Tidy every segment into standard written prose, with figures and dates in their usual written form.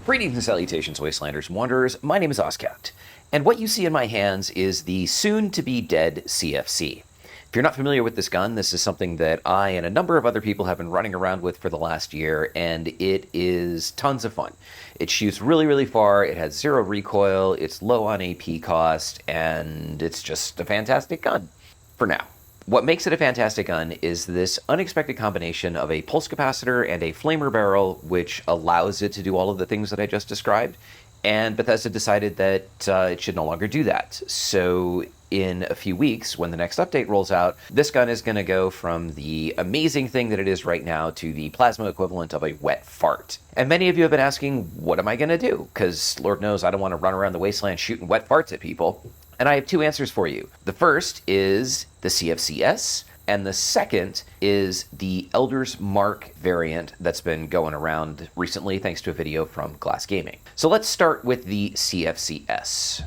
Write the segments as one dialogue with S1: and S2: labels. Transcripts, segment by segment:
S1: Greetings and salutations, Wastelanders and Wanderers. My name is Oskapt, and what you see in my hands is the soon-to-be-dead CFC. If you're not familiar with this gun, this is something that I and a number of other people have been running around with for the last year, and it is tons of fun. It shoots really, really far, it has zero recoil, it's low on AP cost, and it's just a fantastic gun, for now. What makes it a fantastic gun is this unexpected combination of a pulse capacitor and a flamer barrel, which allows it to do all of the things that I just described. And Bethesda decided that it should no longer do that. So in a few weeks, when the next update rolls out, this gun is going to go from the amazing thing that it is right now to the plasma equivalent of a wet fart. And many of you have been asking, what am I going to do? Because Lord knows I don't want to run around the wasteland shooting wet farts at people. And I have two answers for you. The first is the CFCS, and the second is the Elder's Mark variant that's been going around recently thanks to a video from Glass Gaming. So let's start with the CFCS.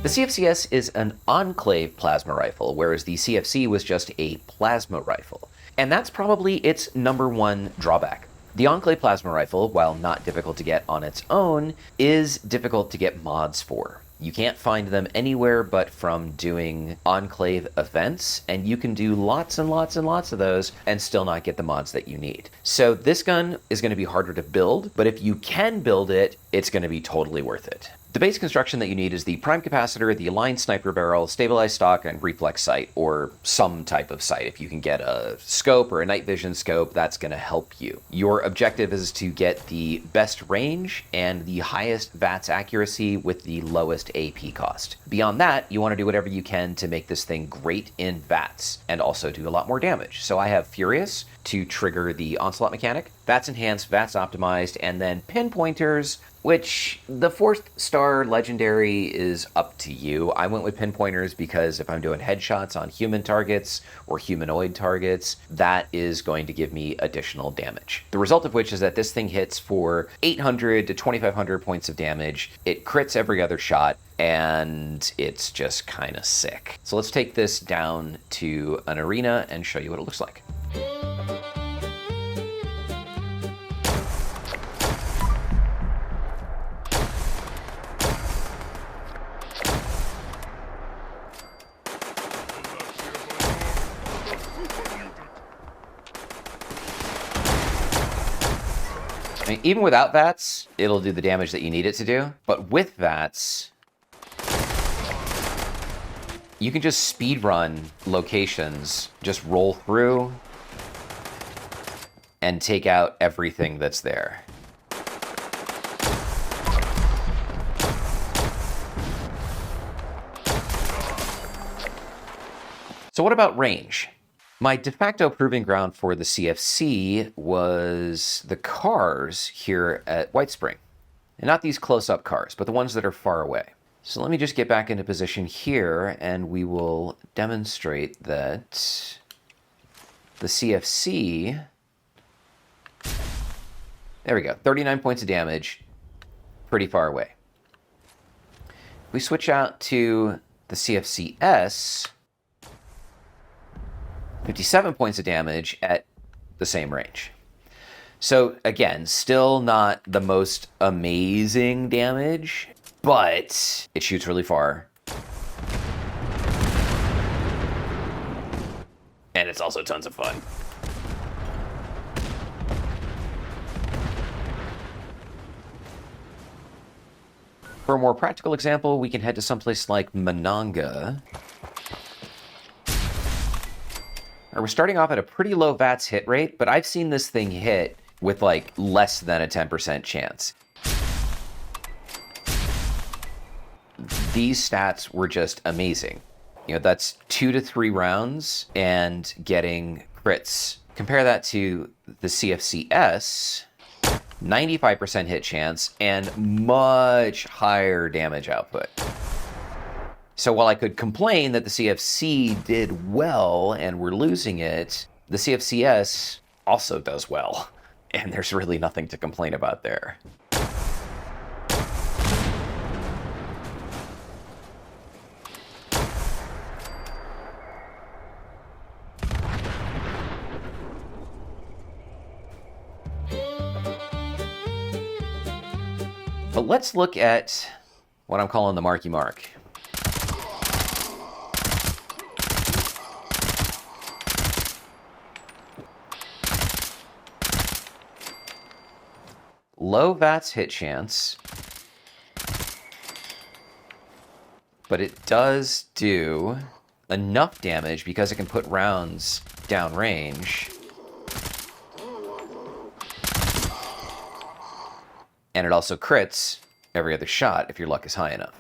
S1: The CFCS is an enclave plasma rifle, whereas the CFC was just a plasma rifle. And that's probably its number one drawback. The Enclave plasma rifle, while not difficult to get on its own, is difficult to get mods for. You can't find them anywhere but from doing Enclave events, and you can do lots and lots and lots of those and still not get the mods that you need. So this gun is going to be harder to build, but if you can build it, it's going to be totally worth it. The base construction that you need is the prime capacitor, the aligned sniper barrel, stabilized stock, and reflex sight, or some type of sight. If you can get a scope or a night vision scope, that's going to help you. Your objective is to get the best range and the highest VATS accuracy with the lowest AP cost. Beyond that, you want to do whatever you can to make this thing great in VATS and also do a lot more damage. So I have Furious to trigger the onslaught mechanic, VATS enhanced, VATS optimized, and then pinpointers, which the 4-star legendary is up to you. I went with pinpointers because if I'm doing headshots on human targets or humanoid targets, that is going to give me additional damage. The result of which is that this thing hits for 800 to 2,500 points of damage. It crits every other shot, and it's just kind of sick. So let's take this down to an arena and show you what it looks like. I mean, even without VATS, it'll do the damage that you need it to do. But with VATS, you can just speed run locations, just roll through and take out everything that's there. So what about range? My de facto proving ground for the CFC was the cars here at White Spring. And not these close-up cars, but the ones that are far away. So let me just get back into position here, and we will demonstrate that the CFC... There we go, 39 points of damage, pretty far away. If we switch out to the CFCS... 57 points of damage at the same range. So again, still not the most amazing damage, but it shoots really far. And it's also tons of fun. For a more practical example, we can head to someplace like Mananga. We're starting off at a pretty low VATS hit rate, but I've seen this thing hit with like less than a 10% chance. These stats were just amazing. You know, that's 2 to 3 rounds and getting crits. Compare that to the CFCS, 95% hit chance and much higher damage output. So while I could complain that the CFC did well and we're losing it, the CFCS also does well. And there's really nothing to complain about there. But let's look at what I'm calling the Marky Mark. Low VATS hit chance, but it does do enough damage because it can put rounds downrange. And it also crits every other shot if your luck is high enough.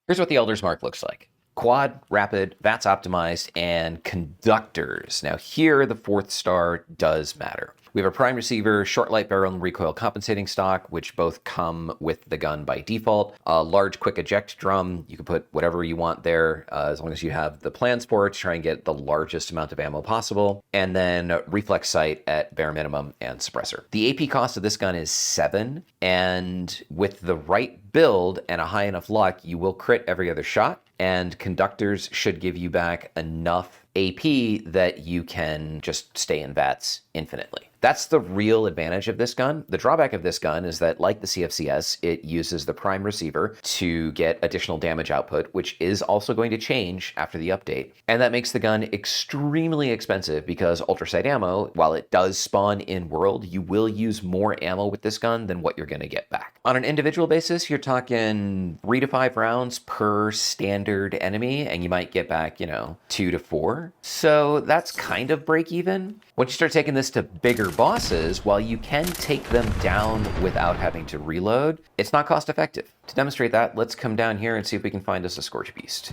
S1: Here's what the Elder's Mark looks like. Quad, rapid, VATS optimized, and conductors. Now here, the 4th star does matter. We have a prime receiver, short light barrel, and recoil compensating stock, which both come with the gun by default. A large quick eject drum. You can put whatever you want there, as long as you have the plans for it to try and get the largest amount of ammo possible. And then reflex sight at bare minimum and suppressor. The AP cost of this gun is 7, and with the right build and a high enough luck, you will crit every other shot. And conductors should give you back enough AP that you can just stay in VATS infinitely. That's the real advantage of this gun. The drawback of this gun is that, like the CFCS, it uses the prime receiver to get additional damage output, which is also going to change after the update. And that makes the gun extremely expensive because ultrasight ammo, while it does spawn in world, you will use more ammo with this gun than what you're going to get back. On an individual basis, you're talking 3 to 5 rounds per standard enemy, and you might get back, 2 to 4. So that's kind of break even. Once you start taking this to bigger bosses, while you can take them down without having to reload, it's not cost effective. To demonstrate that, let's come down here and see if we can find us a Scorch Beast.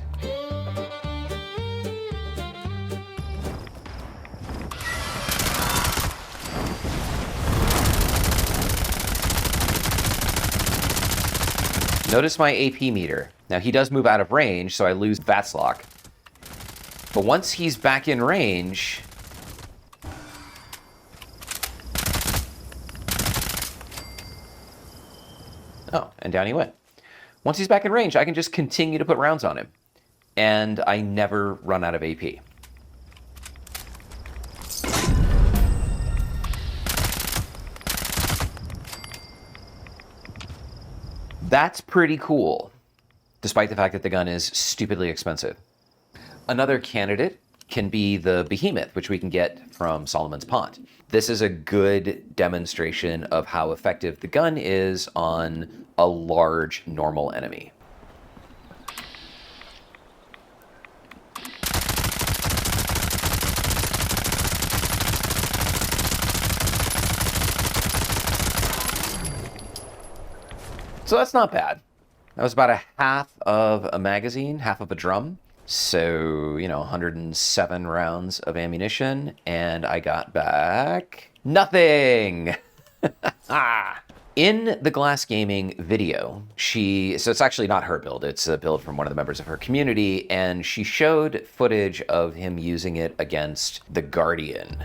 S1: Notice my AP meter. Now he does move out of range, so I lose VATS lock. But once he's back in range, oh, and down he went. Once he's back in range, I can just continue to put rounds on him. And I never run out of AP. That's pretty cool, despite the fact that the gun is stupidly expensive. Another candidate can be the Behemoth, which we can get from Solomon's Pond. This is a good demonstration of how effective the gun is on a large normal enemy. So that's not bad. That was about a half of a magazine, half of a drum. So, 107 rounds of ammunition, and I got back nothing. In the Glass Gaming video, so it's actually not her build, it's a build from one of the members of her community, and she showed footage of him using it against the Guardian.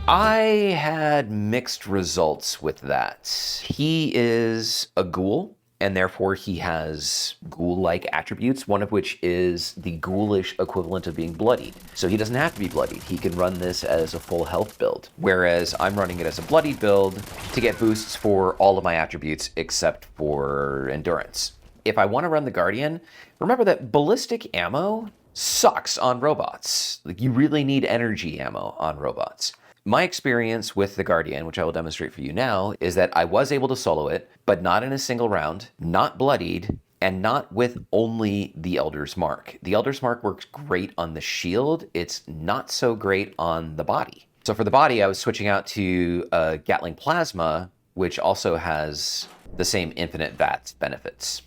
S1: I had mixed results with that. He is a ghoul, and therefore he has ghoul-like attributes, one of which is the ghoulish equivalent of being bloodied. So he doesn't have to be bloodied. He can run this as a full health build, whereas I'm running it as a bloodied build to get boosts for all of my attributes except for endurance. If I want to run the Guardian, remember that ballistic ammo sucks on robots. Like, you really need energy ammo on robots. My experience with the Guardian, which I will demonstrate for you now, is that I was able to solo it, but not in a single round, not bloodied, and not with only the Elder's Mark. The Elder's Mark works great on the shield. It's not so great on the body. So for the body, I was switching out to Gatling Plasma, which also has the same infinite VATS benefits.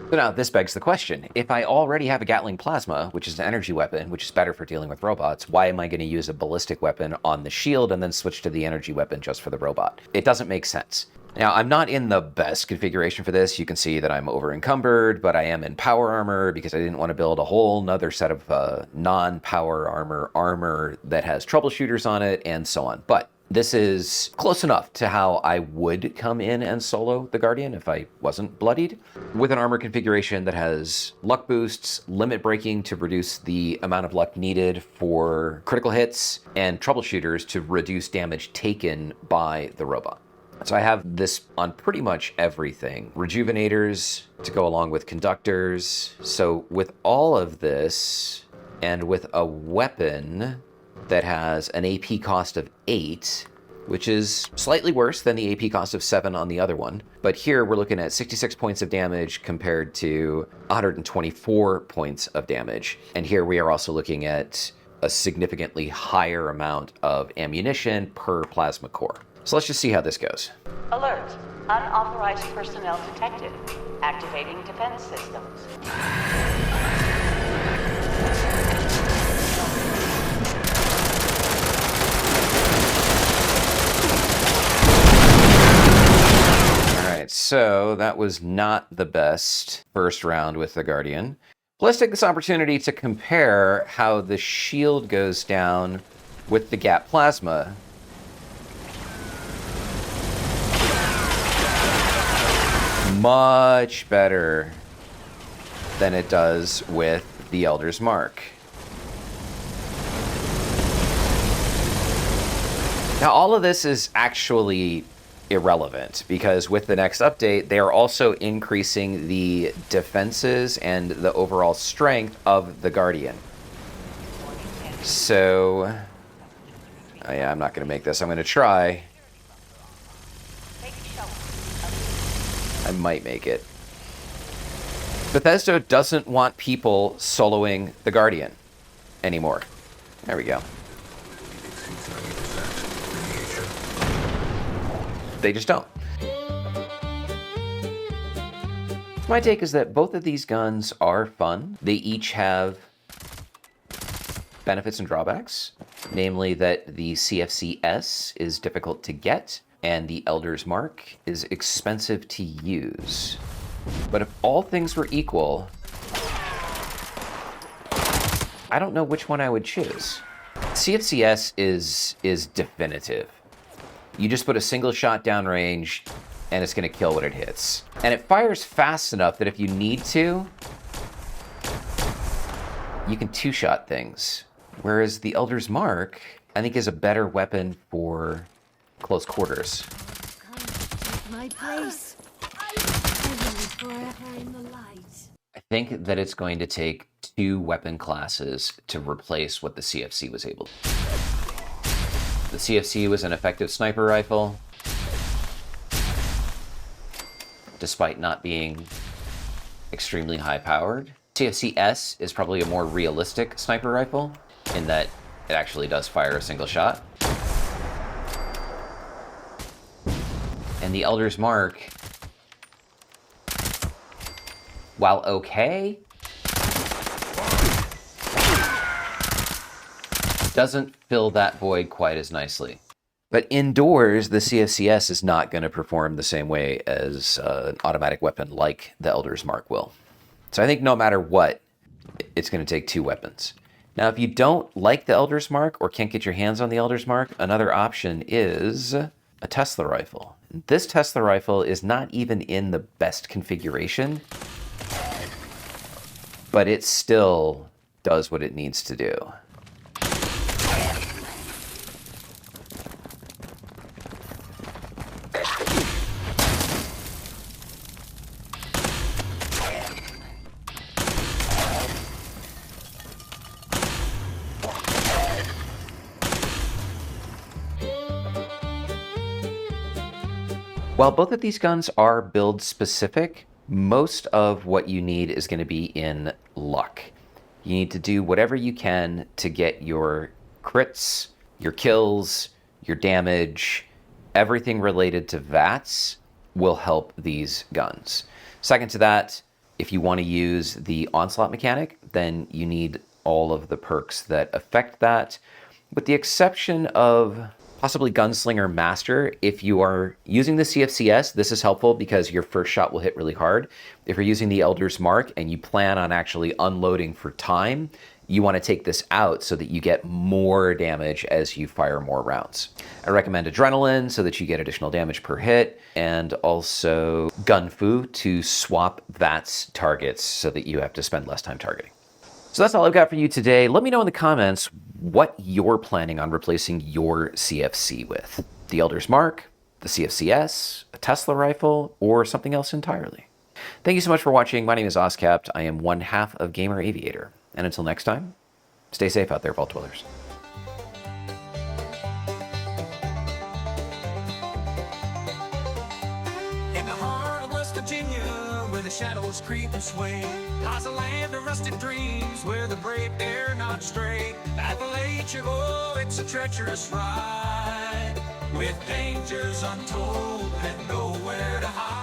S1: So now this begs the question, if I already have a Gatling Plasma, which is an energy weapon, which is better for dealing with robots, why am I going to use a ballistic weapon on the shield and then switch to the energy weapon just for the robot? It doesn't make sense. Now, I'm not in the best configuration for this. You can see that I'm over encumbered, but I am in power armor because I didn't want to build a whole nother set of non-power armor that has troubleshooters on it and so on. But This is close enough to how I would come in and solo the Guardian if I wasn't bloodied, with an armor configuration that has luck boosts, limit breaking to reduce the amount of luck needed for critical hits, and troubleshooters to reduce damage taken by the robot. So I have this on pretty much everything. Rejuvenators to go along with conductors. So with all of this, and with a weapon that has an AP cost of 8, which is slightly worse than the AP cost of 7 on the other one. But here we're looking at 66 points of damage compared to 124 points of damage. And here we are also looking at a significantly higher amount of ammunition per plasma core. So let's just see how this goes.
S2: Alert. Unauthorized personnel detected. Activating defense systems.
S1: So that was not the best first round with the Guardian. Let's take this opportunity to compare how the shield goes down with the Gap Plasma. Much better than it does with the Elder's Mark. Now all of this is actually irrelevant, because with the next update, they are also increasing the defenses and the overall strength of the Guardian. So, oh yeah, I'm not going to make this. I'm going to try. I might make it. Bethesda doesn't want people soloing the Guardian anymore. There we go. They just don't. My take is that both of these guns are fun. They each have benefits and drawbacks, namely that the CFCS is difficult to get and the Elder's Mark is expensive to use. But if all things were equal, I don't know which one I would choose. CFCS is definitive. You just put a single shot downrange, and it's going to kill what it hits. And it fires fast enough that if you need to, you can two-shot things. Whereas the Elder's Mark, I think, is a better weapon for close quarters.
S3: My place. Forever in the light.
S1: I think that it's going to take 2 weapon classes to replace what the CFC was able to do. The CFC was an effective sniper rifle, despite not being extremely high-powered. CFC-S is probably a more realistic sniper rifle, in that it actually does fire a single shot. And the Elder's Mark, while okay, doesn't fill that void quite as nicely. But indoors, the CFCS is not going to perform the same way as an automatic weapon like the Elder's Mark will. So I think no matter what, it's going to take 2 weapons. Now, if you don't like the Elder's Mark or can't get your hands on the Elder's Mark, another option is a Tesla rifle. This Tesla rifle is not even in the best configuration, but it still does what it needs to do. While both of these guns are build specific, most of what you need is going to be in luck. You need to do whatever you can to get your crits, your kills, your damage, everything related to VATS will help these guns. Second to that, if you want to use the onslaught mechanic, then you need all of the perks that affect that, with the exception of possibly Gunslinger Master. If you are using the CFCS, this is helpful because your first shot will hit really hard. If you're using the Elder's Mark and you plan on actually unloading for time, You want to take this out so that you get more damage as you fire more rounds. I recommend adrenaline so that you get additional damage per hit, and also gun fu to swap VATS targets so that you have to spend less time targeting. So that's all I've got for you today. Let me know in the comments what you're planning on replacing your CFC with. The Elder's Mark, the CFCS, a Tesla rifle, or something else entirely. Thank you so much for watching. My name is Oskapt. I am one half of Gamer Aviator. And until next time, stay safe out there, Vault Dwellers.
S4: In the heart of West Virginia, where the shadows creep and sway, lies a land of rusted dreams, where the brave dare not stray. Appalachia, oh, it's a treacherous ride, with dangers untold and nowhere to hide.